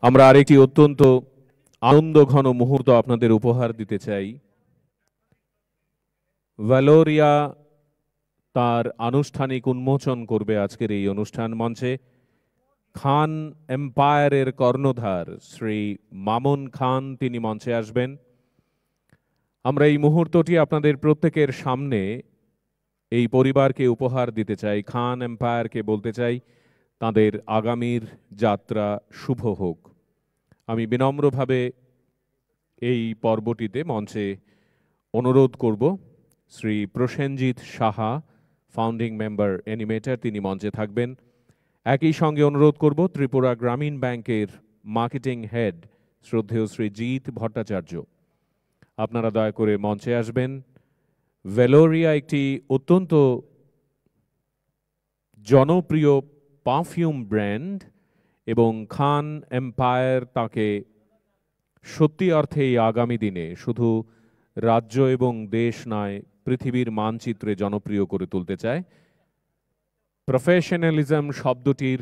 আমরা আরেকটি অত্যন্ত আনন্দঘন মুহূর্ত আপনাদের উপহার দিতে চাই। ভ্যালোরিয়া তার আনুষ্ঠানিক উন্মোচন করবে আজকের এই অনুষ্ঠান মঞ্চে। খান এম্পায়ারের কর্ণধার শ্রী মামুন খান তিনি মঞ্চে আসবেন। আমরা এই মুহূর্তটি আপনাদের প্রত্যেকের সামনে এই পরিবারকে উপহার দিতে চাই। খান এম্পায়ারকে বলতে চাই তাদের আগামীর যাত্রা শুভ হোক। আমি বিনম্রভাবে এই পর্বটিতে মঞ্চে অনুরোধ করব Shri Prosenjit Saha, founding member animator, তিনি মঞ্চে থাকবেন। একই সঙ্গে অনুরোধ করব ত্রিপুরা গ্রামীণ ব্যাংকের মার্কেটিং হেড শ্রদ্ধেয় শ্রী জিৎ ভট্টাচার্য, আপনারা দয়া করে মঞ্চে আসবেন। ভ্যালোরিয়া একটি অত্যন্ত জনপ্রিয় পারফিউম ব্র্যান্ড এবং খান এম্পায়ার তাকে সত্যি অর্থে এই আগামী দিনে শুধু রাজ্য এবং দেশ নয়, পৃথিবীর মানচিত্রে জনপ্রিয় করে তুলতে চায়। প্রফেশনালিজম শব্দটির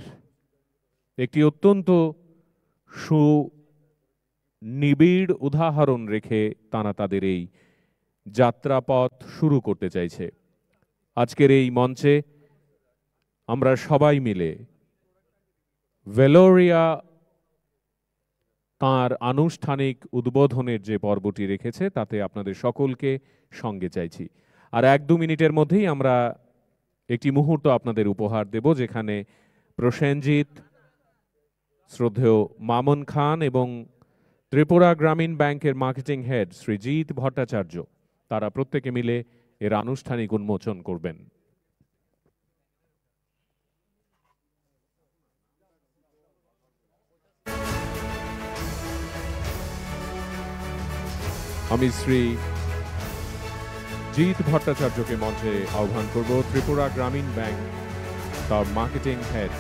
একটি অত্যন্ত সুনিবিড় উদাহরণ রেখে তারা তাদের এই যাত্রাপথ শুরু করতে চাইছে। আজকের এই মঞ্চে আমরা সবাই মিলে ভ্যালোরিয়া তার আনুষ্ঠানিক উদ্বোধনের যে পর্বটি রেখেছে তাতে আপনাদের সকলকে সঙ্গে চাইছি। আর 1-2 মিনিটের মধ্যেই আমরা একটি মুহূর্ত আপনাদের উপহার দেব, যেখানে প্রসেনজিৎ, শ্রদ্ধেয় মামুন খান এবং ত্রিপুরা গ্রামীণ ব্যাংকের মার্কেটিং হেড শ্রী জিৎ ভট্টাচার্য তারা প্রত্যেকে মিলে এর আনুষ্ঠানিক উন্মোচন করবেন। আমি শ্রী জিৎ ভট্টাচার্যকে মঞ্চে আহ্বান করব। ত্রিপুরা গ্রামীণ ব্যাংক তার মার্কেটিং হেড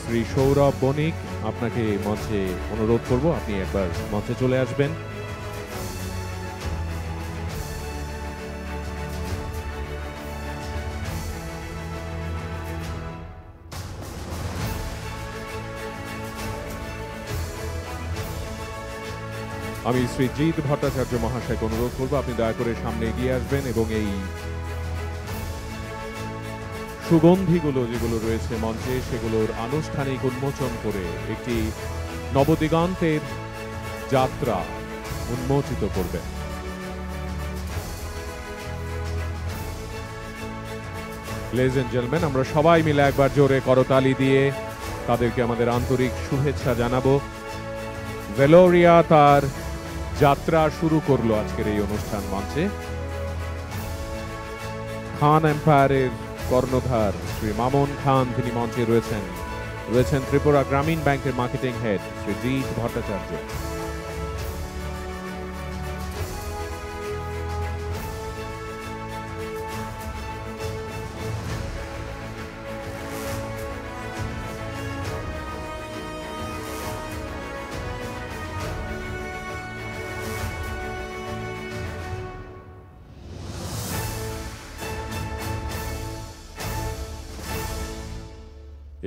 শ্রী সৌরভ বণিক, আপনাকে মঞ্চে অনুরোধ করব আপনি একবার মঞ্চে চলে আসবেন। আমি শ্রী জিৎ ভট্টাচার্য মহাশয়কে অনুরোধ করব আপনি দয়া করে সামনে এগিয়ে আসবেন এবং এই সুগন্ধিগুলো যেগুলো রয়েছে মঞ্চে সেগুলোর আনুষ্ঠানিক উন্মোচন করে একটি নবদিগন্তের যাত্রা উন্মোচিত করবেন। লেডিজ এন্ড জেন্টলম্যান, আমরা সবাই মিলে একবার জোরে করতালি দিয়ে তাদেরকে আমাদের আন্তরিক শুভেচ্ছা জানাবো। ভ্যালোরিয়া তার যাত্রা শুরু করলো আজকের এই অনুষ্ঠান মঞ্চে। খান এম্পায়ারের কর্ণধার শ্রী মামুন খান তিনি মঞ্চে রয়েছেন ত্রিপুরা গ্রামীণ ব্যাংকের মার্কেটিং হেড শ্রী জিৎ ভট্টাচার্য।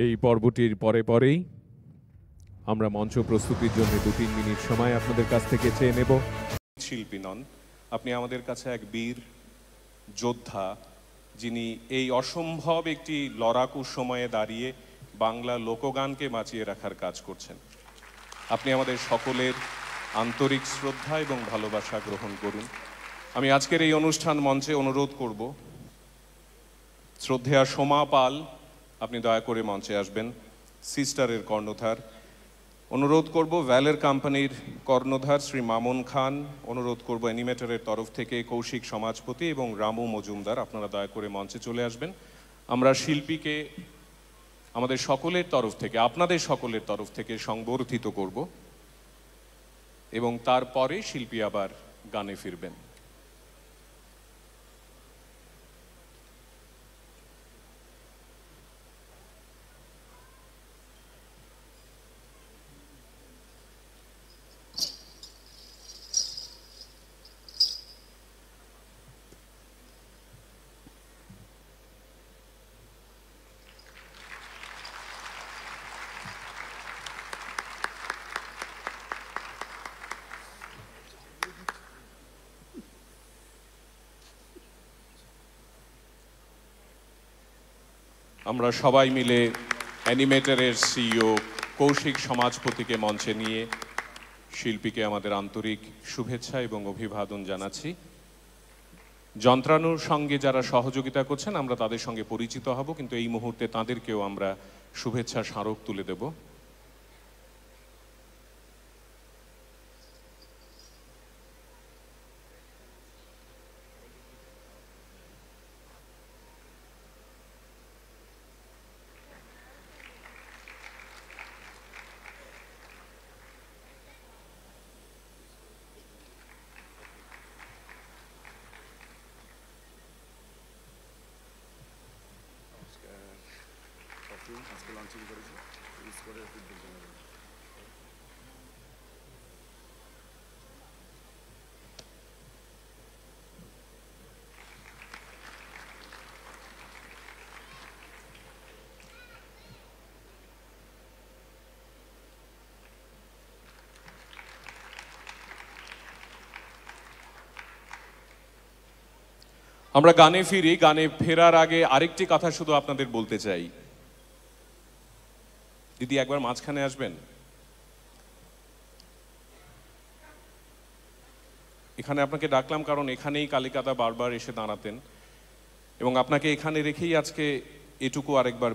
এই পর্বটির পরেই আমরা মঞ্চ প্রস্তুতির জন্য 2-3 মিনিট সময় আপনাদের কাছ থেকে চেয়ে নেব। শিল্পী নন, আপনি আমাদের কাছে এক বীর যোদ্ধা, যিনি এই অসম্ভব একটি লড়াকু সময়ে দাঁড়িয়ে বাংলা লোকগানকে বাঁচিয়ে রাখার কাজ করছেন। আপনি আমাদের সকলের আন্তরিক শ্রদ্ধা এবং ভালোবাসা গ্রহণ করুন। আমি আজকের এই অনুষ্ঠান মঞ্চে অনুরোধ করব শ্রদ্ধেয়া সোমা পাল, আপনি দয়া করে মঞ্চে আসবেন, সিস্টারের কর্ণধার। অনুরোধ করব ভ্যালের কোম্পানির কর্ণধার শ্রী মামুন খান। অনুরোধ করব অ্যানিমেটরের তরফ থেকে কৌশিক সমাজপতি এবং রামু মজুমদার, আপনারা দয়া করে মঞ্চে চলে আসবেন। আমরা শিল্পীকে আমাদের সকলের তরফ থেকে, আপনাদের সকলের তরফ থেকে সংবর্ধিত করব এবং তারপরে শিল্পী আবার গানে ফিরবেন। আমরা সবাই মিলে অ্যানিমেটরের সিইও কৌশিক সমাজপতিকে মঞ্চে নিয়ে শিল্পীকে আমাদের আন্তরিক শুভেচ্ছা এবং অভিবাদন জানাচ্ছি। যন্ত্রাণুর সঙ্গে যারা সহযোগিতা করছেন আমরা তাদের সঙ্গে পরিচিত হব, কিন্তু এই মুহূর্তে তাদেরকেও আমরা শুভেচ্ছা স্মারক তুলে দেব। আমরা গানে ফিরি। গানে ফেরার আগে আরেকটি কথা শুধু আপনাদের বলতে চাই। দিদি একবার মাঝখানে আসবেন। এখানে আপনাকে ডাকলাম কারণ এখানেই কালিকাদা বারবার এসে দাঁড়াতেন এবং আপনাকে এখানে রেখেই আজকে এটুকু আরেকবার